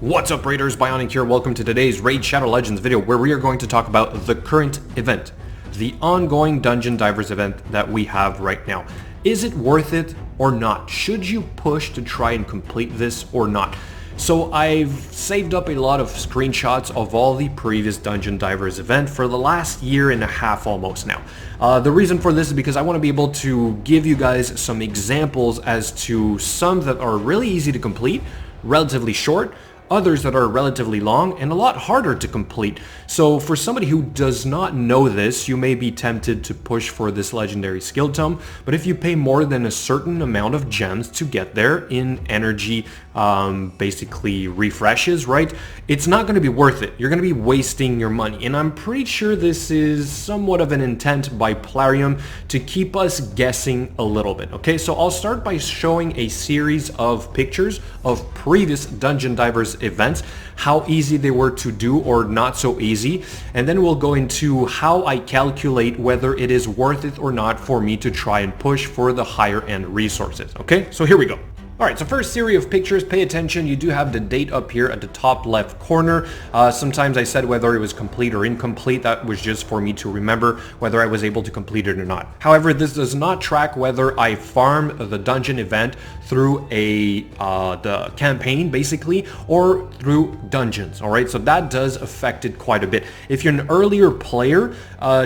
What's up, Raiders? Bionic here. Welcome to today's Raid Shadow Legends video, where we are going to talk about the current event, the ongoing Dungeon Divers event that we have right now. Is it worth it or not? Should you push to try and complete this or not? So I've saved up a lot of screenshots of all the previous Dungeon Divers event for the last year and a half almost now. The reason for this is because I want to be able to give you guys some examples as to some that are really easy to complete, relatively short, others that are relatively long and a lot harder to complete. So for somebody who does not know this, you may be tempted to push for this legendary skill tome, but if you pay more than a certain amount of gems to get there in energy, basically refreshes, right? It's not going to be worth it. You're going to be wasting your money, and I'm pretty sure this is somewhat of an intent by Plarium to keep us guessing a little bit. Okay, so I'll start by showing a series of pictures of previous Dungeon Divers events, how easy they were to do or not so easy, and then we'll go into how I calculate whether it is worth it or not for me to try and push for the higher end resources. Okay, so here we go. Alright, so first series of pictures, pay attention, you do have the date up here at the top left corner. Sometimes I said whether it was complete or incomplete. That was just for me to remember whether I was able to complete it or not. However, this does not track whether I farm the dungeon event through the campaign basically, or through dungeons. Alright, so that does affect it quite a bit. If you're an earlier player,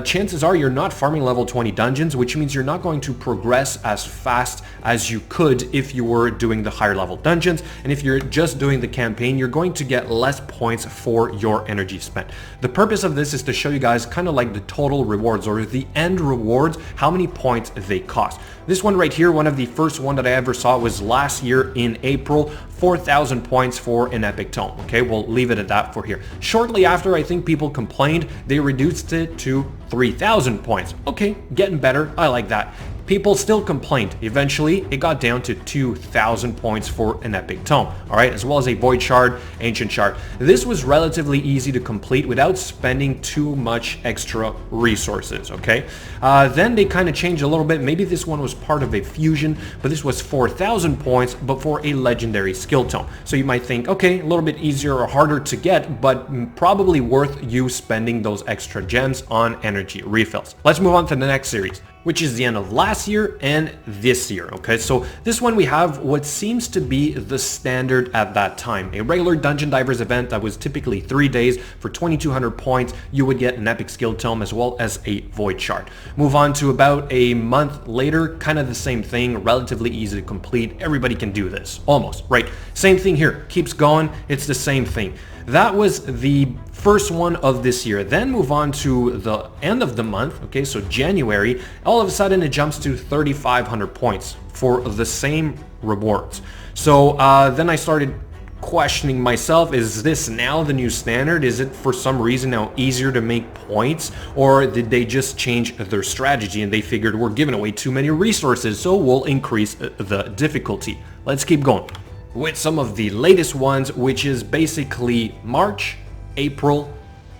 chances are you're not farming level 20 dungeons, which means you're not going to progress as fast as you could if you were doing the higher level dungeons, and if you're just doing the campaign, you're going to get less points for your energy spent. The purpose of this is to show you guys kind of like the total rewards or the end rewards, how many points they cost. This one right here, one of the first one that I ever saw was last year in April, 4,000 points for an epic tome. Okay, we'll leave it at that for here. Shortly after, I think people complained, they reduced it to 3,000 points. Okay, getting better, I like that. People still complained. Eventually, it got down to 2,000 points for an epic tome, all right, as well as a void shard, ancient shard. This was relatively easy to complete without spending too much extra resources, okay? Then they kind of changed a little bit. Maybe this one was part of a fusion, but this was 4,000 points, but for a legendary skill tome. So you might think, okay, a little bit easier or harder to get, but probably worth you spending those extra gems on energy refills. Let's move on to the next series, which is the end of last year and this year. Okay, so this one we have what seems to be the standard at that time. A regular Dungeon Divers event that was typically 3 days. For 2,200 points, you would get an epic skill tome as well as a void shard. Move on to about a month later, kind of the same thing, relatively easy to complete. Everybody can do this, almost, right? Same thing here, keeps going, it's the same thing. That was the first one of this year. Then move on to the end of the month, okay, so January, all of a sudden it jumps to 3,500 points for the same rewards. So then I started questioning myself, is this now the new standard? Is it for some reason now easier to make points, or did they just change their strategy and they figured we're giving away too many resources, so we'll increase the difficulty? Let's keep going with some of the latest ones, which is basically March, April,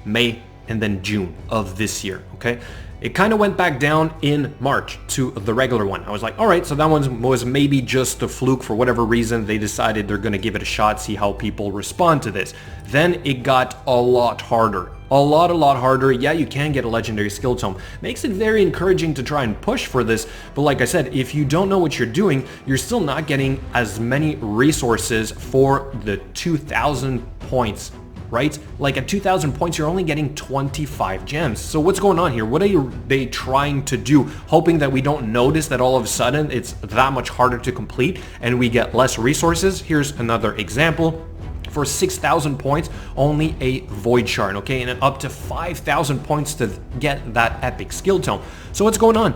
May, and then June of this year, okay? It kind of went back down in March to the regular one. I was like, all right, so that one was maybe just a fluke for whatever reason. They decided they're going to give it a shot, see how people respond to this. Then it got a lot harder. A lot harder. Yeah, you can get a legendary skill tome. Makes it very encouraging to try and push for this, but like I said, if you don't know what you're doing, you're still not getting as many resources for the 2,000 points, right? Like at 2,000 points, you're only getting 25 gems. So what's going on here? What are they trying to do? Hoping that we don't notice that all of a sudden it's that much harder to complete and we get less resources? Here's another example. For 6,000 points, only a void shard, okay, and up to 5,000 points to get that epic skill tome. So what's going on?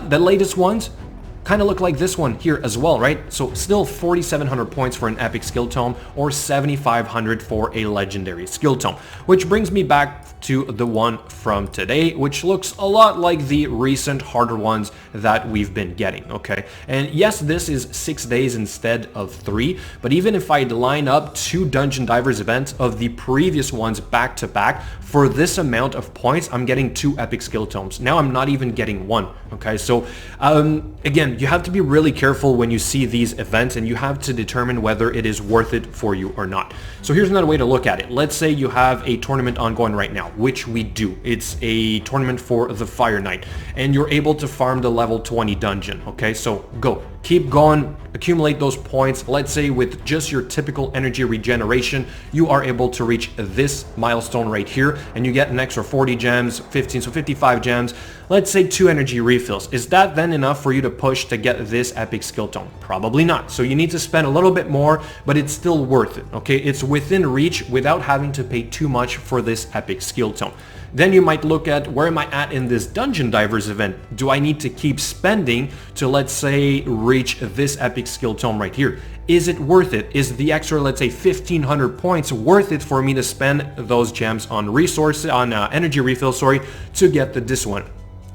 The latest ones kind of look like this one here as well, right? So still 4,700 points for an epic skill tome, or 7,500 for a legendary skill tome, which brings me back to the one from today, which looks a lot like the recent harder ones that we've been getting, okay? And yes, this is 6 days instead of 3, but even if I line up 2 Dungeon Divers events of the previous ones back to back, for this amount of points, I'm getting 2 epic skill tomes. Now I'm not even getting 1, Okay, so again, you have to be really careful when you see these events, and you have to determine whether it is worth it for you or not. So here's another way to look at it. Let's say you have a tournament ongoing right now, which we do. It's a tournament for the Fire Knight, and you're able to farm the level 20 dungeon. Okay, so go. Keep going, accumulate those points. Let's say with just your typical energy regeneration, you are able to reach this milestone right here, and you get an extra 40 gems, 15, so 55 gems. Let's say 2 energy refills. Is that then enough for you to push to get this epic skill tome? Probably not. So you need to spend a little bit more, but it's still worth it, okay? It's within reach without having to pay too much for this epic skill tome. Then you might look at, where am I at in this Dungeon Divers event? Do I need to keep spending to, let's say, reach this epic skill tome right here? Is it worth it? Is the extra, let's say, 1,500 points worth it for me to spend those gems on energy refills, to get this one?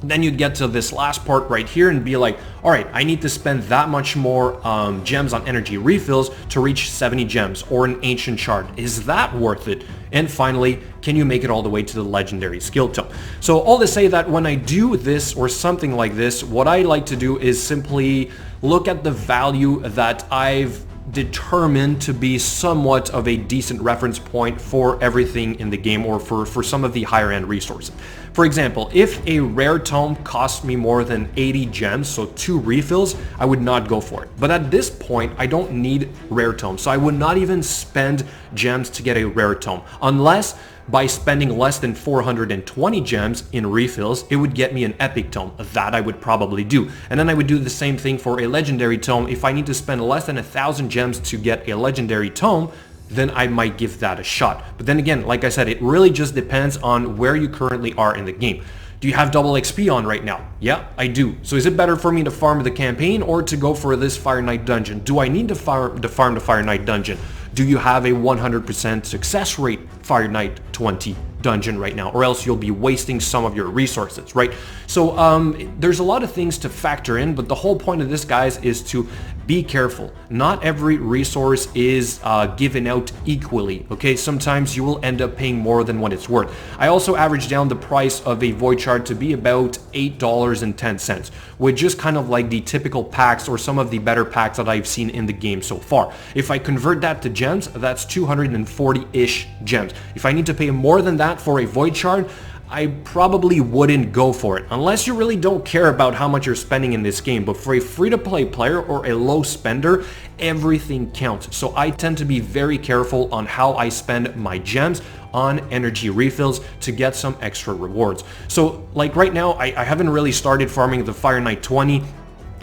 Then you'd get to this last part right here and be like, all right, I need to spend that much more gems on energy refills to reach 70 gems or an ancient shard. Is that worth it? And finally, can you make it all the way to the legendary skill tome? So all to say that when I do this or something like this, what I like to do is simply look at the value that I've determined to be somewhat of a decent reference point for everything in the game, or for some of the higher end resources. For example, if a rare tome cost me more than 80 gems, so 2 refills, I would not go for it. But at this point, I don't need rare tomes, so I would not even spend gems to get a rare tome, unless by spending less than 420 gems in refills, it would get me an epic tome. That I would probably do. And then I would do the same thing for a legendary tome. If I need to spend less than 1,000 gems to get a legendary tome, then I might give that a shot. But then again, like I said, it really just depends on where you currently are in the game. Do you have double XP on right now? Yeah, I do. So is it better for me to farm the campaign or to go for this Fire Knight dungeon? Do I need to farm the Fire Knight dungeon? Do you have a 100% success rate Fire Knight 20 dungeon right now, or else you'll be wasting some of your resources, right? So there's a lot of things to factor in, but the whole point of this, guys, is to be careful. Not every resource is given out equally, okay? Sometimes you will end up paying more than what it's worth. I also averaged down the price of a void shard to be about $8.10, with just kind of like the typical packs or some of the better packs that I've seen in the game so far. If I convert that to gems, that's 240-ish gems. If I need to pay more than that for a void shard, I probably wouldn't go for it, unless you really don't care about how much you're spending in this game. But for a free-to-play player or a low spender, everything counts. So I tend to be very careful on how I spend my gems on energy refills to get some extra rewards. So like right now, I haven't really started farming the Fire Knight 20.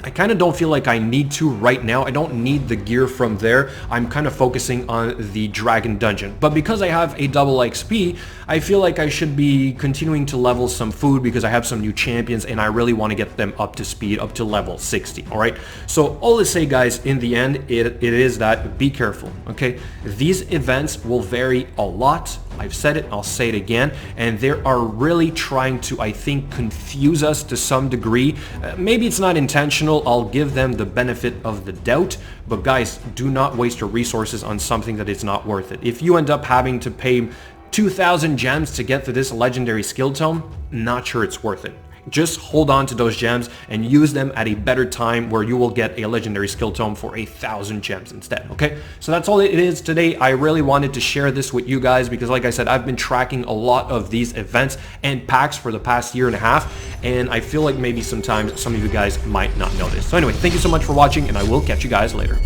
I kind of don't feel like I need to right now. I don't need the gear from there. I'm kind of focusing on the Dragon Dungeon. But because I have a double XP, I feel like I should be continuing to level some food because I have some new champions and I really want to get them up to speed, up to level 60, all right? So all to say, guys, in the end, it is that be careful, okay? These events will vary a lot. I've said it, I'll say it again, and they are really trying to, I think, confuse us to some degree. Maybe it's not intentional, I'll give them the benefit of the doubt, but guys, do not waste your resources on something that is not worth it. If you end up having to pay 2,000 gems to get to this legendary skill tome, not sure it's worth it. Just hold on to those gems and use them at a better time where you will get a legendary skill tome for 1,000 gems instead, okay? So that's all it is today. I really wanted to share this with you guys because, like I said, I've been tracking a lot of these events and packs for the past year and a half, and I feel like maybe sometimes some of you guys might not know this. So anyway, thank you so much for watching, and I will catch you guys later.